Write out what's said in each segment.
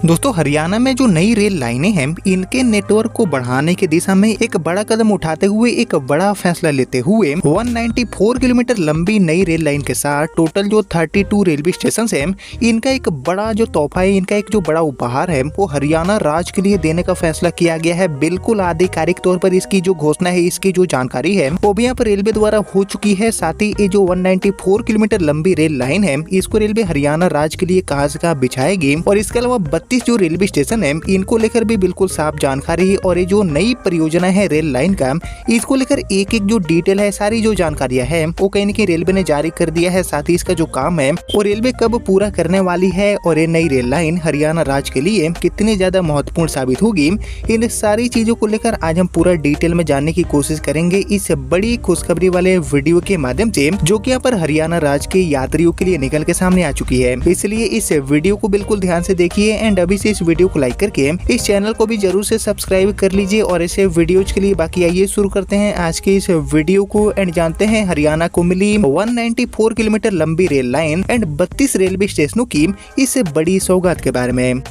दोस्तों हरियाणा में जो नई रेल लाइनें हैं इनके नेटवर्क को बढ़ाने की दिशा में एक बड़ा कदम उठाते हुए एक बड़ा फैसला लेते हुए 194 किलोमीटर लंबी नई रेल लाइन के साथ टोटल जो 32 रेलवे स्टेशन हैं इनका एक बड़ा जो तोहफा है, इनका एक जो बड़ा उपहार है वो हरियाणा राज्य के लिए देने का फैसला किया गया है। बिल्कुल आधिकारिक तौर पर इसकी जो घोषणा है, इसकी जो जानकारी है वो भी यहाँ पर रेलवे द्वारा हो चुकी है। साथ ही ये जो 194 किलोमीटर लंबी रेल लाइन है इसको रेलवे हरियाणा राज्य के लिए कहां से कहां बिछाएगी और इसके अलावा 32 जो रेलवे स्टेशन है इनको लेकर भी बिल्कुल साफ जानकारी है। और ये जो नई परियोजना है रेल लाइन का, इसको लेकर एक एक जो डिटेल है, सारी जो जानकारियां है वो कहीं न कहीं रेलवे ने जारी कर दिया है। साथ ही इसका जो काम है वो रेलवे कब पूरा करने वाली है और ये नई रेल लाइन हरियाणा राज्य के लिए कितनी ज्यादा महत्वपूर्ण साबित होगी, इन सारी चीजों को लेकर आज हम पूरा डिटेल में जानने की कोशिश करेंगे इस बड़ी खुशखबरी वाले वीडियो के माध्यम से, जो कि यहाँ पर हरियाणा राज्य के यात्रियों के लिए निकल के सामने आ चुकी है। इसलिए इस वीडियो को बिल्कुल ध्यान से देखिए एंड अभी से इस वीडियो को लाइक करके इस चैनल को भी जरूर से सब्सक्राइब कर लीजिए और ऐसे वीडियोज के लिए। बाकी आइए शुरू करते हैं आज के इस वीडियो को एंड जानते हैं हरियाणा को मिली 194 किलोमीटर लंबी रेल लाइन एंड 32 रेलवे स्टेशनों की इस बड़ी सौगात के बारे में।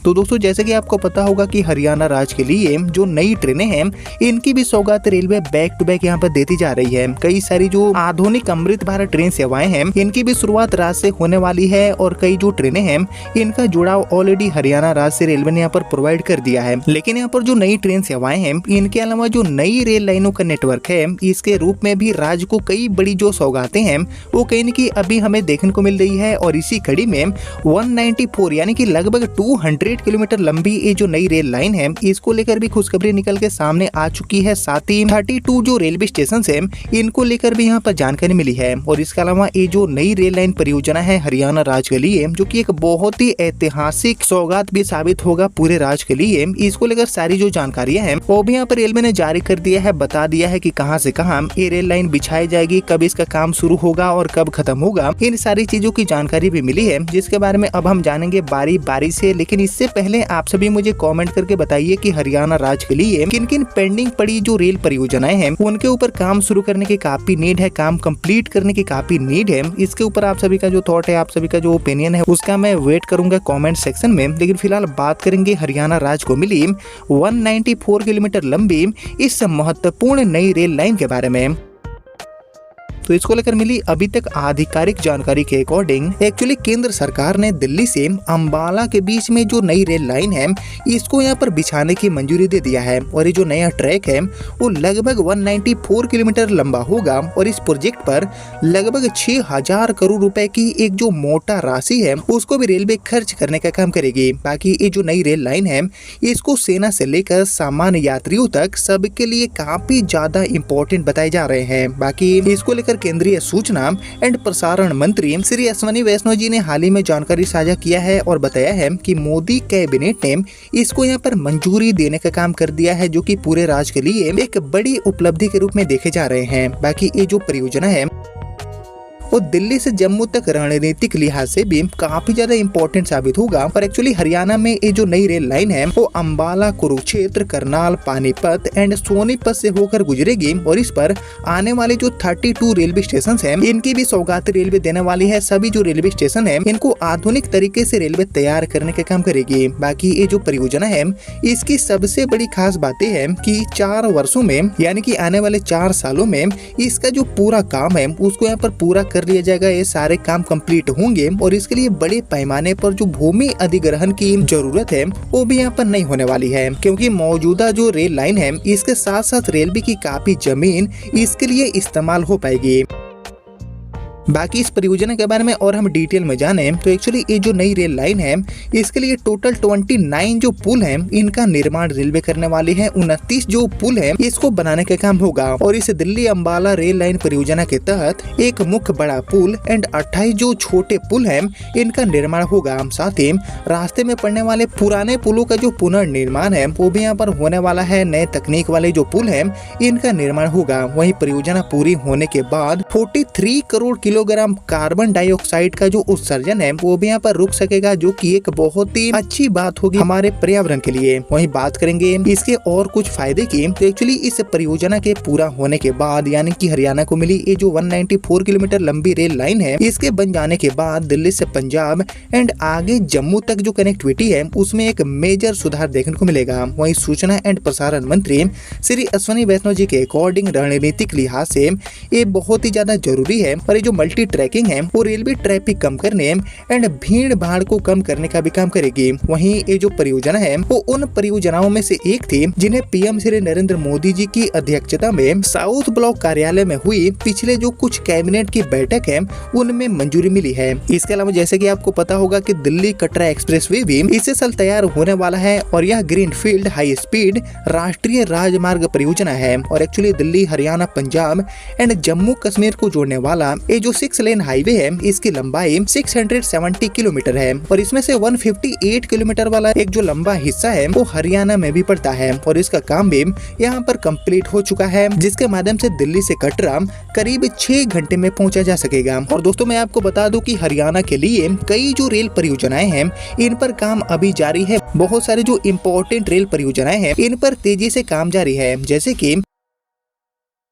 तो दोस्तों जैसे कि आपको पता होगा कि हरियाणा राज्य के लिए जो नई ट्रेनें हैं इनकी भी सौगात रेलवे बैक टू बैक यहाँ पर देती जा रही है। कई सारी जो आधुनिक अमृत भारत ट्रेन सेवाएं हैं इनकी भी शुरुआत राज्य से होने वाली है और कई जो ट्रेनें हैं इनका जुड़ाव ऑलरेडी हरियाणा राज्य से रेलवे ने यहाँ पर प्रोवाइड कर दिया है। लेकिन यहाँ पर जो नई ट्रेन सेवाएं हैं इनके अलावा जो नई रेल लाइनों का नेटवर्क है इसके रूप में भी राज्य को कई बड़ी जो सौगातें हैं वो कहीं न कहीं अभी हमें देखने को मिल रही है। और इसी कड़ी में 194 यानी कि लगभग 200 किलोमीटर लंबी ये जो नई रेल लाइन है इसको लेकर भी खुशखबरी निकल के सामने आ चुकी है। साथ ही 32 जो रेलवे स्टेशन है इनको लेकर भी यहाँ पर जानकारी मिली है। और इसके अलावा ये जो नई रेल लाइन परियोजना है हरियाणा राज्य के लिए, जो कि एक बहुत ही ऐतिहासिक सौगात भी साबित होगा पूरे राज्य के लिए, इसको लेकर सारी जो जानकारियां हैं वो भी यहाँ पर रेलवे ने जारी कर दिया है, बता दिया है कि कहां से कहां ये रेल लाइन बिछाई जाएगी, कब इसका काम शुरू होगा और कब खत्म होगा। इन सारी चीजों की जानकारी भी मिली है जिसके बारे में अब हम जानेंगे बारी बारी से। लेकिन इससे पहले आप सभी मुझे कमेंट करके बताइए कि हरियाणा राज्य के लिए किन किन पेंडिंग पड़ी जो रेल परियोजनाएं हैं उनके ऊपर काम शुरू करने की काफी नीड है, काम कंप्लीट करने की काफी नीड है। इसके ऊपर आप सभी का जो थॉट है, आप सभी का जो ओपिनियन है उसका मैं वेट करूंगा कमेंट सेक्शन में। लेकिन फिलहाल बात करेंगे हरियाणा राज्य को मिली 194 किलोमीटर लंबी इस महत्वपूर्ण नई रेल लाइन के बारे में। तो इसको लेकर मिली अभी तक आधिकारिक जानकारी के अकॉर्डिंग एक्चुअली केंद्र सरकार ने दिल्ली से अंबाला के बीच में जो नई रेल लाइन है इसको यहाँ पर बिछाने की मंजूरी दे दिया है। और ये जो नया ट्रैक है वो लगभग 194 किलोमीटर लंबा होगा और इस प्रोजेक्ट पर लगभग 6000 करोड़ रुपए की एक जो मोटा राशि है उसको भी रेलवे खर्च करने का काम करेगी। बाकी ये जो नई रेल लाइन है इसको सेना से लेकर सामान्य यात्रियों तक सबके लिए काफी ज्यादा इम्पोर्टेंट बताए जा रहे हैं। बाकी इसको लेकर केंद्रीय सूचना एंड प्रसारण मंत्री श्री अश्विनी वैष्णव जी ने हाल ही में जानकारी साझा किया है और बताया है कि मोदी कैबिनेट ने इसको यहाँ पर मंजूरी देने का काम कर दिया है, जो कि पूरे राज्य के लिए एक बड़ी उपलब्धि के रूप में देखे जा रहे हैं। बाकी ये जो परियोजना है वो दिल्ली से जम्मू तक रणनीतिक लिहाज से भी काफी ज्यादा इम्पोर्टेंट साबित होगा। और एक्चुअली हरियाणा में ये जो नई रेल लाइन है वो अंबाला, कुरुक्षेत्र, करनाल, पानीपत एंड सोनीपत से होकर गुजरेगी और इस पर आने वाले जो 32 रेलवे स्टेशन हैं इनकी भी सौगात रेलवे देने वाली है। सभी जो रेलवे स्टेशन है इनको आधुनिक तरीके से रेलवे तैयार करने का काम करेगी। बाकी ये जो परियोजना है इसकी सबसे बड़ी खास बात है कि 4 वर्षों में यानी कि आने वाले 4 सालों में इसका जो पूरा काम है उसको यहाँ पर पूरा कर लिया जाएगा। ये सारे काम कंप्लीट होंगे और इसके लिए बड़े पैमाने पर जो भूमि अधिग्रहण की जरूरत है वो भी यहाँ पर नहीं होने वाली है, क्योंकि मौजूदा जो रेल लाइन है इसके साथ साथ रेलवे की काफी जमीन इसके लिए इस्तेमाल हो पाएगी। बाकी इस परियोजना के बारे में और हम डिटेल में जाने तो एक्चुअली ये जो नई रेल लाइन है इसके लिए टोटल 29 जो पुल हैं इनका निर्माण रेलवे करने वाली है। 29 जो पुल हैं इसको बनाने का काम होगा और इस दिल्ली अंबाला रेल लाइन परियोजना के तहत एक मुख्य बड़ा पुल एंड 28 जो छोटे पुल हैं इनका निर्माण होगा। साथ ही रास्ते में पड़ने वाले पुराने पुलों का जो पुनर्निर्माण है वो भी यहाँ पर होने वाला है। नए तकनीक वाले जो पुल है इनका निर्माण होगा। वही परियोजना पूरी होने के बाद 43 करोड़ किलोग्राम कार्बन डाइऑक्साइड का जो उत्सर्जन है वो भी यहाँ पर रुक सकेगा, जो कि एक बहुत ही अच्छी बात होगी हमारे पर्यावरण के लिए। वहीं बात करेंगे इसके और कुछ फायदे की, तो एक्चुअली इस परियोजना के पूरा होने के बाद यानी कि हरियाणा को मिली ये जो 194 किलोमीटर लंबी रेल लाइन है, इसके बन जाने के बाद दिल्ली से पंजाब एंड आगे जम्मू तक जो कनेक्टिविटी है उसमें एक मेजर सुधार देखने को मिलेगा। वहीं सूचना एंड प्रसारण मंत्री श्री अश्विनी वैष्णव जी के अकॉर्डिंग रणनीतिक लिहाज से ये बहुत ही ज्यादा जरूरी है, और ये जो मल्टी ट्रैकिंग है वो रेलवे ट्रैफिक कम करने एंड भीड़ भाड़ को कम करने का भी काम करेगी। वहीं ये जो परियोजना है वो उन परियोजनाओं में से एक थी जिन्हें पीएम श्री नरेंद्र मोदी जी की अध्यक्षता में साउथ ब्लॉक कार्यालय में हुई पिछले जो कुछ कैबिनेट की बैठक है उनमें मंजूरी मिली है। इसके अलावा जैसे कि आपको पता होगा कि दिल्ली कटरा एक्सप्रेसवे भी इसी साल तैयार होने वाला है, और यह ग्रीनफील्ड हाई स्पीड राष्ट्रीय राजमार्ग परियोजना है, और एक्चुअली दिल्ली हरियाणा पंजाब एंड जम्मू कश्मीर को जोड़ने वाला ये जो 6 लेन हाईवे है इसकी लंबाई 670 किलोमीटर है, और इसमें से 158 किलोमीटर वाला एक जो लंबा हिस्सा है वो हरियाणा में भी पड़ता है, और इसका काम भी यहाँ पर कंप्लीट हो चुका है, जिसके माध्यम से दिल्ली से कटरा करीब 6 घंटे में पहुंचा जा सकेगा। और दोस्तों मैं आपको बता दूं कि हरियाणा के लिए कई जो रेल परियोजनाएं हैं इन पर काम अभी जारी है। बहुत सारे जो इम्पोर्टेंट रेल परियोजनाएं हैं इन पर तेजी से काम जारी है, जैसे कि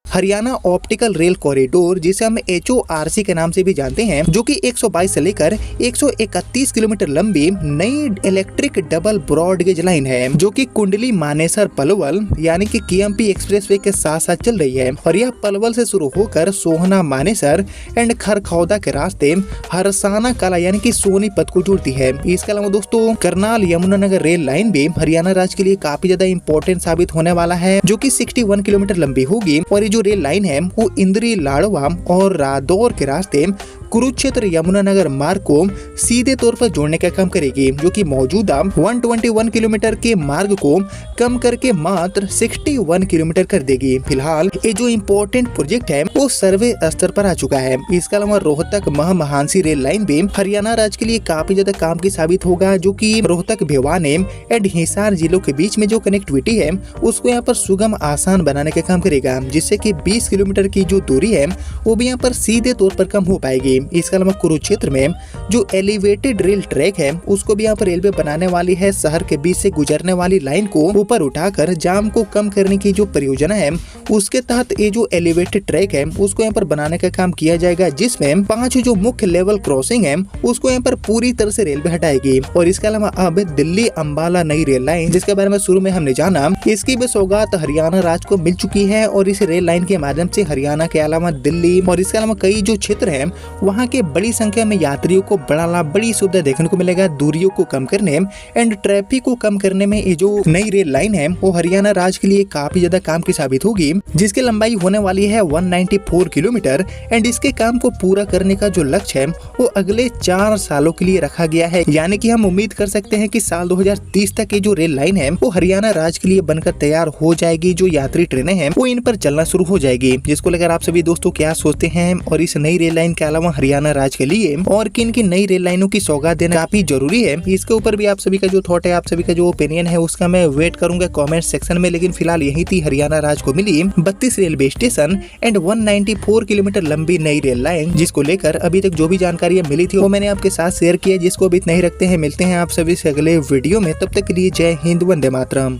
हरियाणा ऑप्टिकल रेल कॉरिडोर जिसे हम HORC के नाम से भी जानते हैं, जो कि 122 से लेकर 131 किलोमीटर लंबी नई electric double broad gauge line है, जो कि कुंडली मानेसर पलवल यानी कि KMP एक्सप्रेसवे के साथ साथ चल रही है, और यह पलवल से शुरू होकर सोहना मानेसर एंड खरखौदा के रास्ते हरसाना कला यानी कि सोनीपत को जोड़ती है। इसके अलावा दोस्तों करनाल यमुनानगर रेल लाइन भी हरियाणा राज्य के लिए काफी ज्यादा इम्पोर्टेंट साबित होने वाला है, जो कि 61 किलोमीटर लंबी होगी, और ये जो रेल लाइन है वो इंद्री लाड़वा और रादौर के रास्ते कुरुक्षेत्र यमुनानगर मार्ग को सीधे तौर पर जोड़ने का काम करेगी, जो कि मौजूदा 121 किलोमीटर के मार्ग को कम करके मात्र 61 किलोमीटर कर देगी। फिलहाल ये जो इम्पोर्टेंट प्रोजेक्ट है वो सर्वे स्तर पर आ चुका है। इसके अलावा रोहतक महामानसी रेल लाइन भी हरियाणा राज्य के लिए काफी ज्यादा काम की साबित होगा, जो कि रोहतक भिवानी एंड हिसार जिलों के बीच में जो कनेक्टिविटी है उसको यहाँ पर सुगम आसान बनाने का काम करेगा, जिससे कि 20 किलोमीटर की जो दूरी है वो भी यहाँ पर सीधे तौर पर कम हो पाएगी। इसके अलावा कुरुक्षेत्र में जो एलिवेटेड रेल ट्रैक है उसको भी यहाँ पर रेलवे बनाने वाली है। शहर के बीच से गुजरने वाली लाइन को ऊपर उठाकर जाम को कम करने की जो परियोजना है उसके तहत ये जो एलिवेटेड ट्रैक है उसको यहाँ पर बनाने का काम किया जाएगा, जिसमें 5 जो मुख्य लेवल क्रॉसिंग है उसको यहाँ पर पूरी तरह से रेलवे हटाएगी। और इसके अलावा अब दिल्ली अंबाला नई रेल लाइन, जिसके बारे में शुरू में हमने जाना, इसकी भी सौगात हरियाणा राज्य को मिल चुकी है, और इस रेल लाइन के माध्यम से हरियाणा के अलावा दिल्ली और इसके अलावा कई जो क्षेत्र है वहाँ के बड़ी संख्या में यात्रियों को बड़ा लाभ, बड़ी सुविधा देखने को मिलेगा। दूरियों को कम करने एंड ट्रैफिक को कम करने में ये जो नई रेल लाइन है वो हरियाणा राज्य के लिए काफी ज्यादा काम की साबित होगी, जिसकी लंबाई होने वाली है 194 किलोमीटर एंड इसके काम को पूरा करने का जो लक्ष्य है वो अगले 4 सालों के लिए रखा गया है। यानी कि हम उम्मीद कर सकते हैं कि साल 2030 तक ये जो रेल लाइन है वो हरियाणा राज्य के लिए बनकर तैयार हो जाएगी। जो यात्री ट्रेनें हैं वो इन पर चलना शुरू हो जाएगी, जिसको लेकर आप सभी दोस्तों क्या सोचते हैं, और इस नई रेल लाइन के अलावा हरियाणा राज्य के लिए और किन किन नई रेल लाइनों की सौगात देना काफी जरूरी है, इसके ऊपर भी आप सभी का जो थॉट है, आप सभी का जो ओपिनियन है उसका मैं वेट करूंगा कमेंट सेक्शन में। लेकिन फिलहाल यही थी हरियाणा राज्य को मिली 32 रेलवे स्टेशन एंड 194 किलोमीटर लंबी नई रेल लाइन, जिसको लेकर अभी तक जो भी जानकारी मिली थी वो मैंने आपके साथ शेयर किया। जिसको अभी नहीं रखते हैं, मिलते हैं आप सभी से अगले वीडियो में, तब तक के लिए जय हिंद, वंदे मातरम।